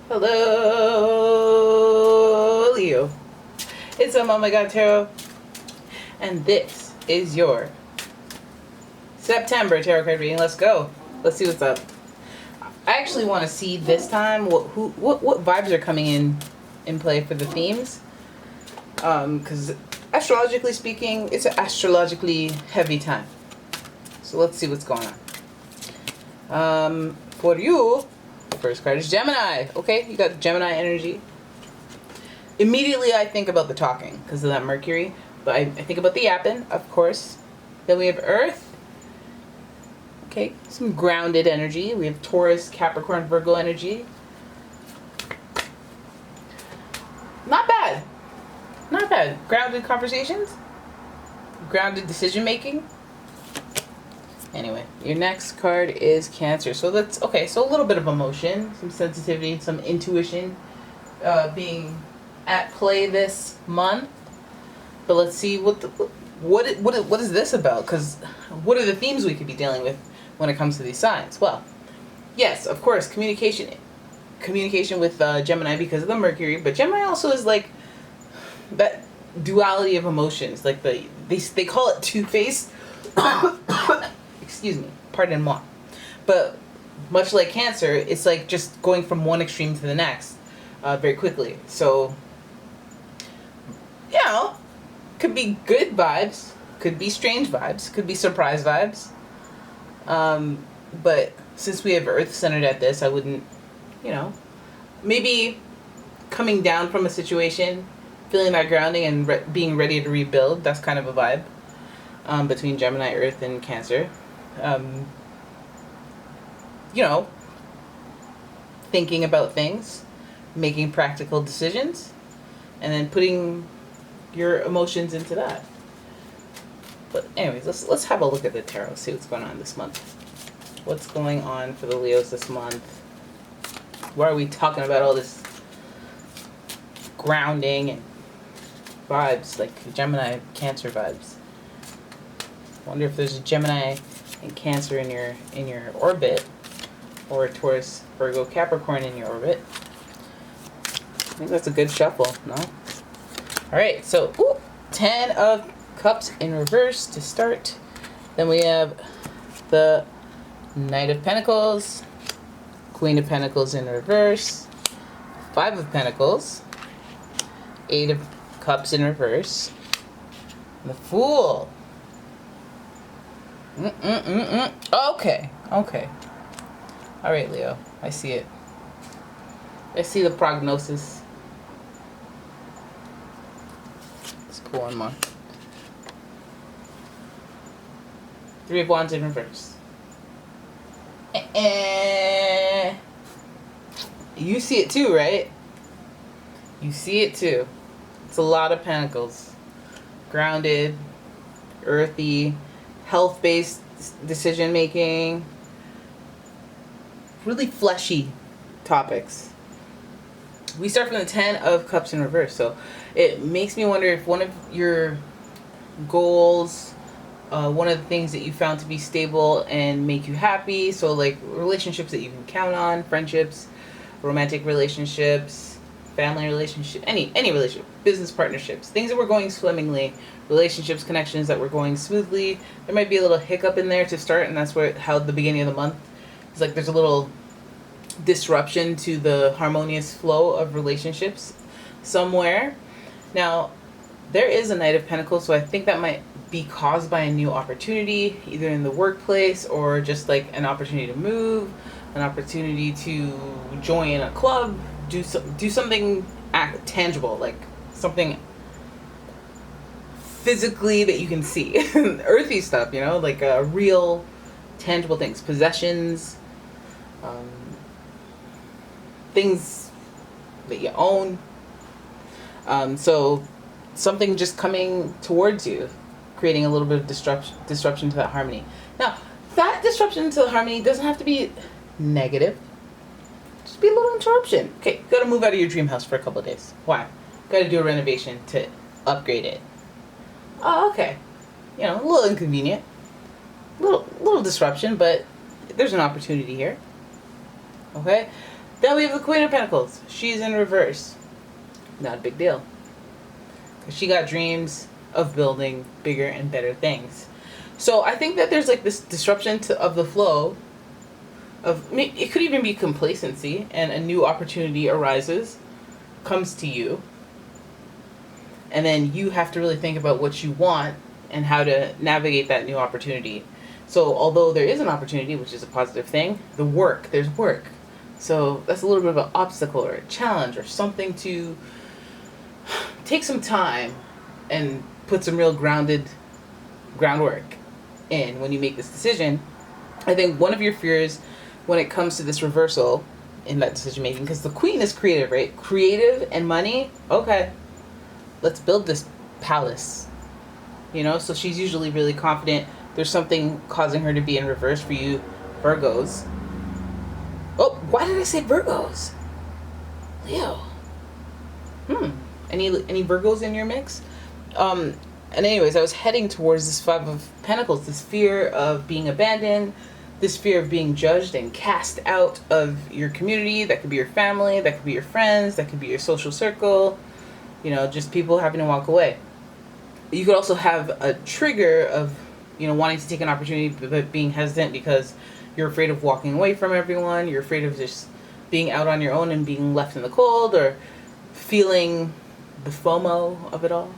Hello, Leo. It's umomgtarot, and this is your September tarot card reading. Let's go. Let's see what's up. I actually want to see this time what vibes are coming in play for the themes. Because astrologically speaking, it's an astrologically heavy time. So let's see what's going on. For you, first card is Gemini. Okay, you got Gemini energy. Immediately I think about the talking because of that Mercury. But I think about the yapping, of course. Then we have Earth. Okay, some grounded energy. We have Taurus, Capricorn, Virgo energy. Not bad. Not bad. Grounded conversations. Grounded decision making. Anyway, your next card is Cancer. So that's okay. So a little bit of emotion, some sensitivity, some intuition being at play this month. But let's see what is this about? Because what are the themes we could be dealing with when it comes to these signs? Well, yes, of course, communication with Gemini because of the Mercury. But Gemini also is like that duality of emotions. Like they call it two-faced. Excuse me, pardon moi. But much like Cancer, it's like just going from one extreme to the next very quickly. So, you know, could be good vibes, could be strange vibes, could be surprise vibes. But since we have Earth centered at this, I wouldn't, maybe coming down from a situation, feeling that grounding and being ready to rebuild. That's kind of a vibe between Gemini, Earth, and Cancer. Thinking about things, making practical decisions, and then putting your emotions into that. But anyways, let's have a look at the tarot, see what's going on this month. What's going on for the Leos this month? Why are we talking about all this grounding and vibes, like Gemini, Cancer vibes? Wonder if there's a Gemini and Cancer in your orbit, or Taurus, Virgo, Capricorn in your orbit. I think that's a good shuffle, no? All right, so 10 of Cups in reverse to start. Then we have the Knight of Pentacles, Queen of Pentacles in reverse, 5 of Pentacles, 8 of Cups in reverse, and the Fool. Okay. All right, Leo. I see it. I see the prognosis. Let's pull one more. 3 of Wands in reverse. You see it too, right? You see it too. It's a lot of Pentacles. Grounded, earthy, health-based decision making, really fleshy topics. We start from the 10 of Cups in reverse, so it makes me wonder if one of your goals, one of the things that you found to be stable and make you happy, so like relationships that you can count on, friendships, romantic relationships, family relationship, any relationship, business partnerships, things that were going swimmingly, relationships, connections that were going smoothly. There might be a little hiccup in there to start, and that's how the beginning of the month is like there's a little disruption to the harmonious flow of relationships somewhere. Now, there is a Knight of Pentacles, so I think that might be caused by a new opportunity, either in the workplace or just like an opportunity to move, an opportunity to join a club, do something tangible, like something physically that you can see. Earthy stuff, like real tangible things, possessions, things that you own. So something just coming towards you, creating a little bit of disruption to that harmony. Now, that disruption to the harmony doesn't have to be negative. Just be a little interruption. Okay, gotta move out of your dream house for a couple of days. Why? Gotta do a renovation to upgrade it. Oh, okay. A little inconvenient. Little disruption, but there's an opportunity here. Okay? Then we have the Queen of Pentacles. She's in reverse. Not a big deal. She got dreams of building bigger and better things. So I think that there's like this disruption of the flow of, it could even be complacency, and a new opportunity arises, comes to you, and then you have to really think about what you want and how to navigate that new opportunity. So although there is an opportunity, which is a positive thing, there's work. So that's a little bit of an obstacle or a challenge or something to take some time and put some real groundwork in when you make this decision. I think one of your fears when it comes to this reversal in that decision making, because the Queen is creative, right? Creative and money. Okay, let's build this palace. So she's usually really confident. There's something causing her to be in reverse for you, Virgos. Oh, why did I say Virgos? Leo. Any Virgos in your mix? And anyways, I was heading towards this Five of Pentacles, this fear of being abandoned, this fear of being judged and cast out of your community. That could be your family, that could be your friends, that could be your social circle, just people having to walk away. You could also have a trigger of, wanting to take an opportunity but being hesitant because you're afraid of walking away from everyone. You're afraid of just being out on your own and being left in the cold, or feeling the FOMO of it all.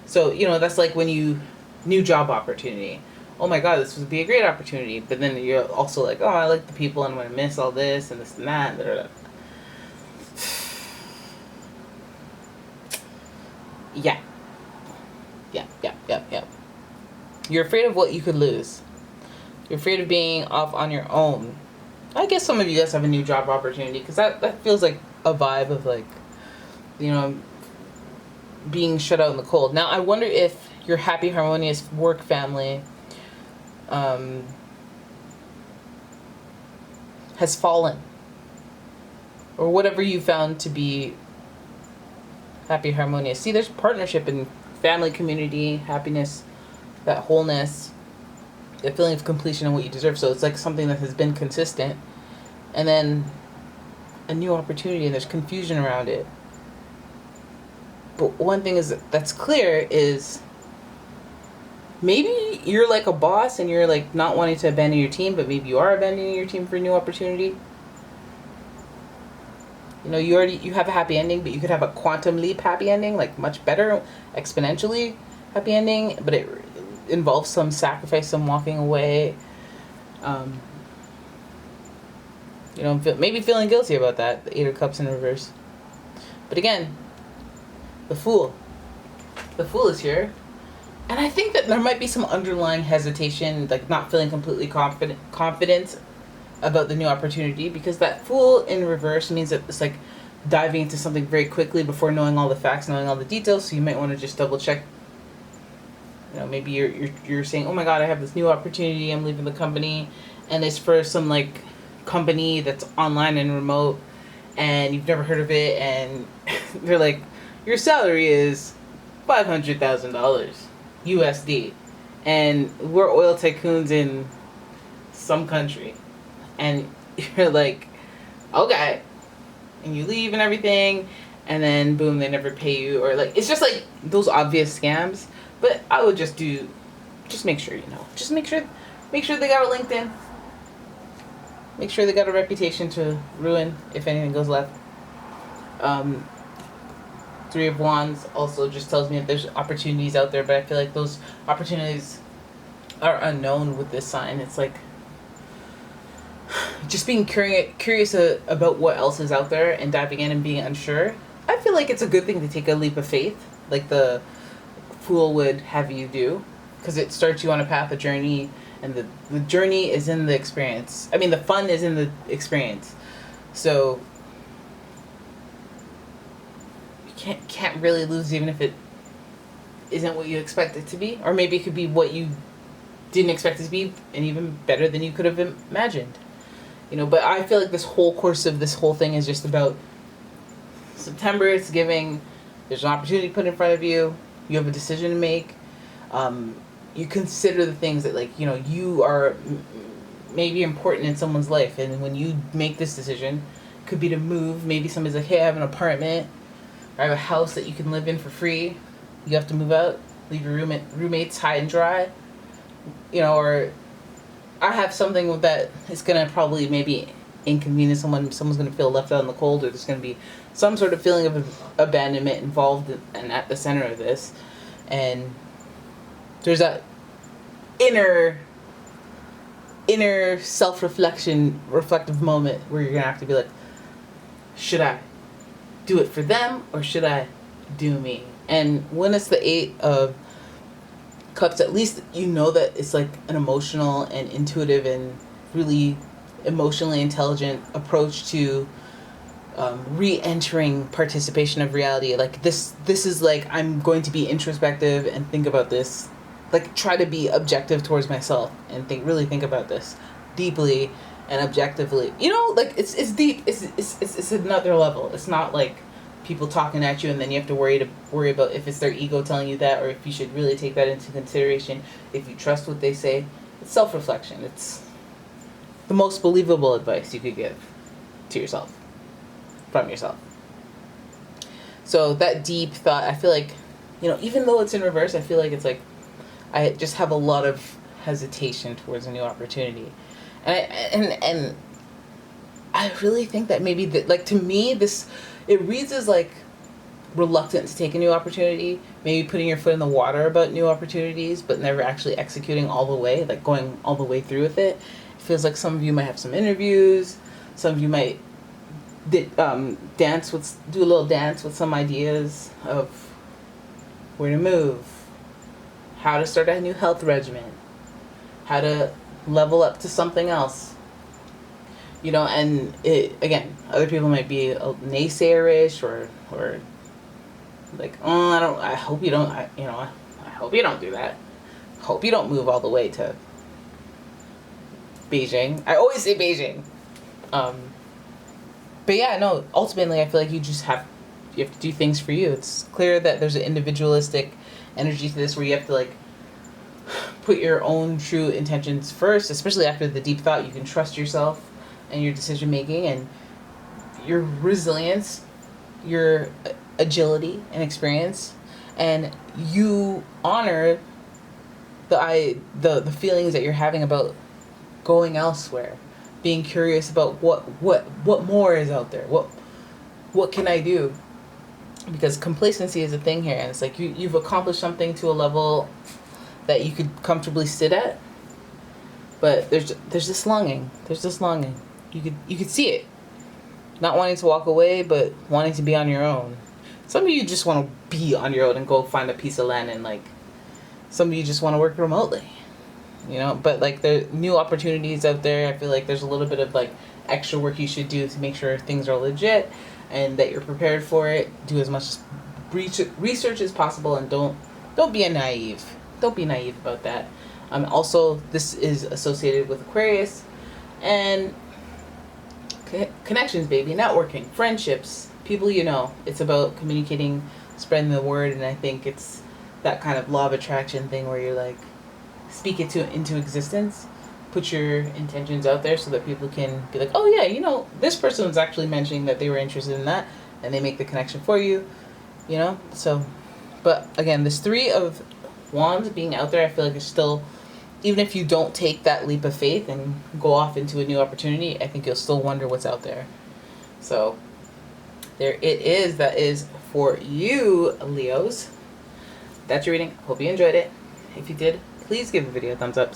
So, that's like when new job opportunity. Oh my God, this would be a great opportunity. But then you're also like, oh, I like the people and I'm going to miss all this and this and that. Yeah. You're afraid of what you could lose. You're afraid of being off on your own. I guess some of you guys have a new job opportunity, because that feels like a vibe of like, being shut out in the cold. Now, I wonder if your happy, harmonious work family has fallen, or whatever you found to be happy, harmonious. See, there's partnership in family, community, happiness, that wholeness, the feeling of completion and what you deserve. So it's like something that has been consistent, and then a new opportunity, and there's confusion around it. But one thing that's clear is maybe you're like a boss and you're like not wanting to abandon your team, but maybe you are abandoning your team for a new opportunity. You have a happy ending, but you could have a quantum leap happy ending, like much better, exponentially happy ending, but it involves some sacrifice, some walking away. Maybe feeling guilty about that, the Eight of Cups in reverse. But again, the Fool is here. And I think that there might be some underlying hesitation, like not feeling completely confident about the new opportunity, because that Fool in reverse means that it's like diving into something very quickly before knowing all the facts, knowing all the details. So you might want to just double check. Maybe you're saying, oh my God, I have this new opportunity, I'm leaving the company, and it's for some like company that's online and remote, and you've never heard of it, and they're like, your salary is $500,000 USD, and we're oil tycoons in some country, and you're like, okay, and you leave and everything, and then boom, they never pay you, or like, it's just like those obvious scams. But I would just make sure, just make sure they got a LinkedIn, make sure they got a reputation to ruin if anything goes left. Three of Wands also just tells me that there's opportunities out there, but I feel like those opportunities are unknown with this sign. It's like just being curious about what else is out there and diving in and being unsure. I feel like it's a good thing to take a leap of faith, like the Fool would have you do, because it starts you on a path, a journey, and the journey is in the experience. I mean, the fun is in the experience. So you can't really lose, even if it isn't what you expect it to be, or maybe it could be what you didn't expect it to be, and even better than you could have imagined. But I feel like this whole course of this whole thing is just about September. It's giving, there's an opportunity put in front of you. You have a decision to make. You consider the things that, like, you are maybe important in someone's life. And when you make this decision, could be to move. Maybe somebody's like, hey, I have an apartment, or I have a house that you can live in for free. You have to move out, leave your roommates high and dry, you know, or I have something that is going to probably maybe inconvenience someone. Someone's going to feel left out in the cold, or there's going to be some sort of feeling of abandonment involved and at the center of this. And there's that inner reflective moment where you're going to have to be like, should I do it for them or should I do me? And when it's the 8 of Cups, at least you know that it's like an emotional and intuitive and really emotionally intelligent approach to re-entering participation of reality. Like this is like, I'm going to be introspective and think about this, like try to be objective towards myself and really think about this deeply and objectively, you know, like it's deep. It's another level. It's not like people talking at you and then you have to worry about if it's their ego telling you that, or if you should really take that into consideration, if you trust what they say. It's self-reflection. It's the most believable advice you could give to yourself, from yourself. So that deep thought, I feel like, you know, even though it's in reverse, I feel like it's like I just have a lot of hesitation towards a new opportunity. And I really think that maybe like to me it reads as like reluctant to take a new opportunity, maybe putting your foot in the water about new opportunities, but never actually executing all the way, like going all the way through with it. It feels like some of you might have some interviews, some of you might do a little dance with some ideas of where to move, how to start a new health regimen, how to level up to something else. You know, and again, other people might be a naysayerish or like, oh, I hope you don't, I hope you don't do that. Hope you don't move all the way to Beijing. I always say Beijing. But yeah, no, ultimately I feel like you have to do things for you. It's clear that there's an individualistic energy to this where you have to like put your own true intentions first, especially after the deep thought. You can trust yourself and your decision making and your resilience, your agility and experience, and you honor the feelings that you're having about going elsewhere, being curious about what more is out there, what can I do, because complacency is a thing here, and it's like you've accomplished something to a level that you could comfortably sit at, but there's this longing. You could see it. Not wanting to walk away, but wanting to be on your own. Some of you just want to be on your own and go find a piece of land, and like some of you just want to work remotely. You know, but like there are new opportunities out there. I feel like there's a little bit of like extra work you should do to make sure things are legit and that you're prepared for it. Do as much research as possible, and don't be naive. Don't be naive about that. Also, this is associated with Aquarius and connections, baby, networking, friendships, people you know. It's about communicating, spreading the word, and I think it's that kind of law of attraction thing where you're like, speak it into existence, put your intentions out there so that people can be like, oh yeah, you know, this person was actually mentioning that they were interested in that, and they make the connection for you, you know. So, but again, this 3 of Wands being out there, I feel like it's still, even if you don't take that leap of faith and go off into a new opportunity, I think you'll still wonder what's out there. So there it is. That is for you, Leos. That's your reading. Hope you enjoyed it. If you did, please give the video a thumbs up,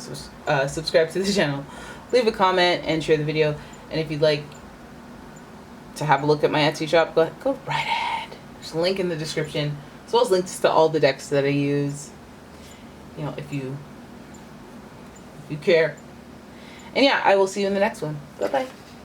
subscribe to the channel, leave a comment, and share the video. And if you'd like to have a look at my Etsy shop, go right ahead. There's a link in the description, as well as links to all the decks that I use. You know, if you care. And yeah, I will see you in the next one. Bye-bye.